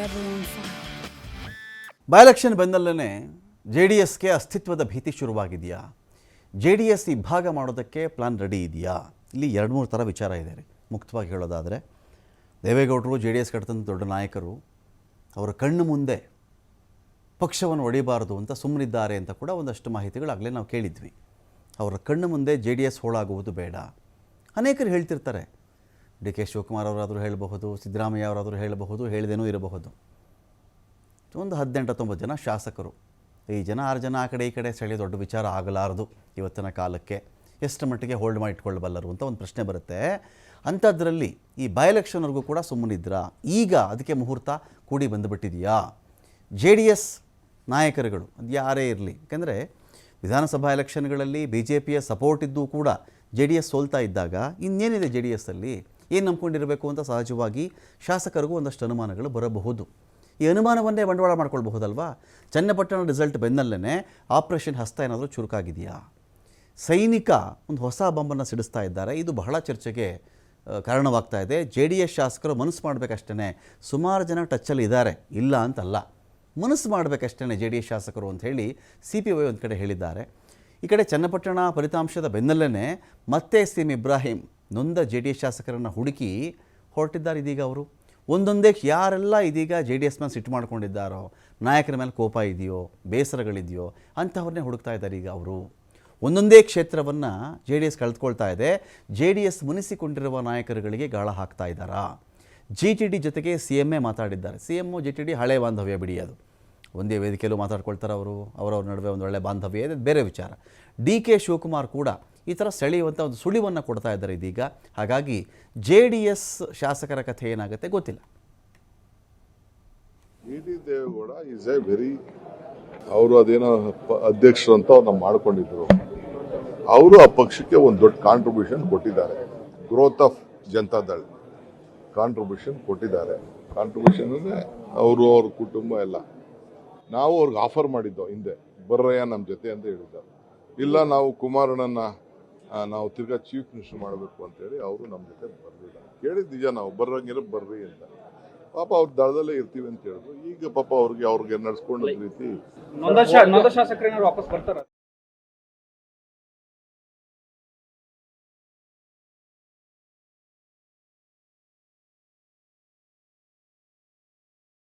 everyone fine. By election ಬೆನ್ನಲ್ಲೇ JDSಗೆ ಅಸ್ತಿತ್ವದ ಭೀತಿ ಶುರುವಾಗಿದೆಯಾ? JDS ಇಬ್ಬಾಗ ಮಾಡೋದಕ್ಕೆ ಪ್ಲಾನ್ ರೆಡಿ ಇದೆಯಾ? ಇಲ್ಲಿ 2-3 ಥರ ವಿಚಾರ ಇದೆ ರೀ. ಮುಕ್ತವಾಗಿ ಹೇಳೋದಾದರೆ ದೇವೇಗೌಡರು JDS ಕಟ್ಟದಂಥ ದೊಡ್ಡ ನಾಯಕರು ಅವರ ಕಣ್ಣು ಮುಂದೆ ಪಕ್ಷವನ್ನು ಒಡೆಯಬಾರದು ಅಂತ ಸುಮ್ಮನಿದ್ದಾರೆ ಅಂತ ಕೂಡ ಒಂದಷ್ಟು ಮಾಹಿತಿಗಳಾಗಲೇ ನಾವು ಕೇಳಿದ್ವಿ. ಅವರ ಕಣ್ಣು ಮುಂದೆ JDS ಹೋಳಾಗುವುದು ಬೇಡ. ಅನೇಕರು ಹೇಳ್ತಿರ್ತಾರೆ. DK ಶಿವಕುಮಾರ್ ಅವರಾದರೂ ಹೇಳಬಹುದು, ಸಿದ್ದರಾಮಯ್ಯ ಅವರಾದರೂ ಹೇಳಬಹುದು, ಹೇಳದೇನೂ ಇರಬಹುದು. ಒಂದು 18-19 ಜನ ಶಾಸಕರು, 5 ಜನ 6 ಜನ ಆ ಕಡೆ ಈ ಕಡೆ ಸೆಳೆಯ ದೊಡ್ಡ ವಿಚಾರ ಆಗಲಾರದು ಇವತ್ತಿನ ಕಾಲಕ್ಕೆ. ಎಷ್ಟು ಮಟ್ಟಿಗೆ ಹೋಲ್ಡ್ ಮಾಡಿಟ್ಕೊಳ್ಳಬಲ್ಲರು ಅಂತ ಒಂದು ಪ್ರಶ್ನೆ ಬರುತ್ತೆ. ಅಂಥದ್ರಲ್ಲಿ ಈ ಬೈ ಎಲೆಕ್ಷನ್ವರೆಗೂ ಕೂಡ ಸುಮ್ಮನಿದ್ರಾ? ಈಗ ಅದಕ್ಕೆ ಮುಹೂರ್ತ ಕೂಡಿ ಬಂದುಬಿಟ್ಟಿದೆಯಾ? JDS ನಾಯಕರುಗಳು ಅದು ಯಾರೇ ಇರಲಿ, ಯಾಕೆಂದರೆ ವಿಧಾನಸಭಾ ಎಲೆಕ್ಷನ್ಗಳಲ್ಲಿ BJPಯ ಸಪೋರ್ಟ್ ಇದ್ದೂ ಕೂಡ JDS ಸೋಲ್ತಾ ಇದ್ದಾಗ ಇನ್ನೇನಿದೆ JDSಲ್ಲಿ ಏನು ನಂಬ್ಕೊಂಡಿರಬೇಕು ಅಂತ ಸಹಜವಾಗಿ ಶಾಸಕರಿಗೂ ಒಂದಷ್ಟು ಅನುಮಾನಗಳು ಬರಬಹುದು. ಈ ಅನುಮಾನವನ್ನೇ ಬಂಡವಾಳ ಮಾಡ್ಕೊಳ್ಬಹುದಲ್ವಾ? ಚನ್ನಪಟ್ಟಣ ರಿಸಲ್ಟ್ ಬೆನ್ನಲ್ಲೇ ಆಪರೇಷನ್ ಹಸ್ತ ಏನಾದರೂ ಚುರುಕಾಗಿದೆಯಾ? ಸೈನಿಕ ಒಂದು ಹೊಸ ಬಾಂಬನ್ನು ಸಿಡಿಸ್ತಾ ಇದ್ದಾರೆ. ಇದು ಬಹಳ ಚರ್ಚೆಗೆ ಕಾರಣವಾಗ್ತಾ ಇದೆ. JDS ಶಾಸಕರು ಮನಸ್ಸು ಮಾಡಬೇಕಷ್ಟೇ. ಸುಮಾರು ಜನ ಟಚ್ಚಲ್ಲಿ ಇದ್ದಾರೆ, ಇಲ್ಲ ಅಂತಲ್ಲ, ಮನಸ್ಸು ಮಾಡಬೇಕಷ್ಟೇ JDS ಶಾಸಕರು ಅಂತ ಹೇಳಿ CPI ಒಂದು ಕಡೆ ಹೇಳಿದ್ದಾರೆ. ಈ ಕಡೆ ಚನ್ನಪಟ್ಟಣ ಫಲಿತಾಂಶದ ಬೆನ್ನಲ್ಲೇ ಮತ್ತೆ CM ಇಬ್ರಾಹಿಂ ನೊಂದ JDS ಶಾಸಕರನ್ನು ಹುಡುಕಿ ಹೊರಟಿದ್ದಾರೆ. ಇದೀಗ ಅವರು ಒಂದೊಂದೇ ಯಾರೆಲ್ಲ ಇದೀಗ JDS ಮೇಲೆ ಸಿಟ್ಟು ಮಾಡ್ಕೊಂಡಿದ್ದಾರೋ, ನಾಯಕರ ಮೇಲೆ ಕೋಪ ಇದೆಯೋ, ಬೇಸರಗಳಿದೆಯೋ ಅಂಥವ್ರನ್ನೇ ಹುಡುಕ್ತಾ ಇದ್ದಾರೆ. ಈಗ ಅವರು ಒಂದೊಂದೇ ಕ್ಷೇತ್ರವನ್ನು JDS ಕಳೆದುಕೊಳ್ತಾ ಇದೆ. JDS ಮುನಿಸಿಕೊಂಡಿರುವ ನಾಯಕರುಗಳಿಗೆ ಗಾಳ ಹಾಕ್ತಾ ಇದ್ದಾರಾ? GTD ಜೊತೆಗೆ CM ಮಾತಾಡಿದ್ದಾರೆ. CM GTD ಹಳೆ ಬಾಂಧವ್ಯ ಬಿಡಿ, ಅದು ಒಂದೇ ವೇದಿಕೆಯಲ್ಲೂ ಮಾತಾಡ್ಕೊಳ್ತಾರೆ. ಅವರವ್ರ ನಡುವೆ ಒಂದು ಒಳ್ಳೆ ಬಾಂಧವ್ಯ ಇದೆ, ಬೇರೆ ವಿಚಾರ. DK ಶಿವಕುಮಾರ್ ಕೂಡ ಈ ಥರ ಸೆಳೆಯುವಂಥ ಒಂದು ಸುಳಿವನ್ನು ಕೊಡ್ತಾ ಇದ್ದಾರೆ ಇದೀಗ. ಹಾಗಾಗಿ JDS ಶಾಸಕರ ಕಥೆ ಏನಾಗುತ್ತೆ ಗೊತ್ತಿಲ್ಲ. ದೇವೇಗೌಡ ಈಸ್ ಎ ವೆರಿ, ಅವರು ಅದೇನೋ ಅಧ್ಯಕ್ಷರು ಅಂತ ಅವ್ರನ್ನ ಮಾಡ್ಕೊಂಡಿದ್ರು. ಅವರು ಆ ಪಕ್ಷಕ್ಕೆ ಒಂದು ದೊಡ್ಡ ಕಾಂಟ್ರಿಬ್ಯೂಷನ್ ಕೊಟ್ಟಿದ್ದಾರೆ. ಗ್ರೋತ್ ಆಫ್ ಜನತಾದಳ ಕಾಂಟ್ರಿಬ್ಯೂಷನ್ ಕೊಟ್ಟಿದ್ದಾರೆ. ಕಾಂಟ್ರಿಬ್ಯೂಷನ್ ಅಂದರೆ ಅವರು ಅವ್ರ ಕುಟುಂಬ ಎಲ್ಲ. ನಾವು ಅವ್ರಿಗೆ ಆಫರ್ ಮಾಡಿದ್ದೋ ಹಿಂದೆ, ಬರ್ರಯ್ಯ ನಮ್ಮ ಜೊತೆ ಅಂತ ಹೇಳಿದ್ದಾರೆ. ಇಲ್ಲ, ನಾವು ಕುಮಾರಣ್ಣನ ನಾವು ತಿರ್ಗಾ ಚೀಫ್ ಮಿನಿಸ್ಟರ್ ಮಾಡಬೇಕು ಅಂತೇಳಿ ಅವರು ನಮ್ಮ ಜೊತೆ ಬರಲಿಲ್ಲ. ಕೇಳಿದ ನಿಜ, ನಾವು ಬರ್ರಂಗಿರ ಬರ್ರಿ ಅಂತ. ಪಾಪ ಅವ್ರ ದಳದಲ್ಲೇ ಇರ್ತೀವಿ ಅಂತ ಹೇಳಿದ್ರು. ಈಗ ಪಾಪ ಅವ್ರಿಗೆ ನಡ್ಸ್ಕೊಂಡ ರೀತಿ ಶಾಸಕರು ವಾಪಸ್ ಬರ್ತಾರ.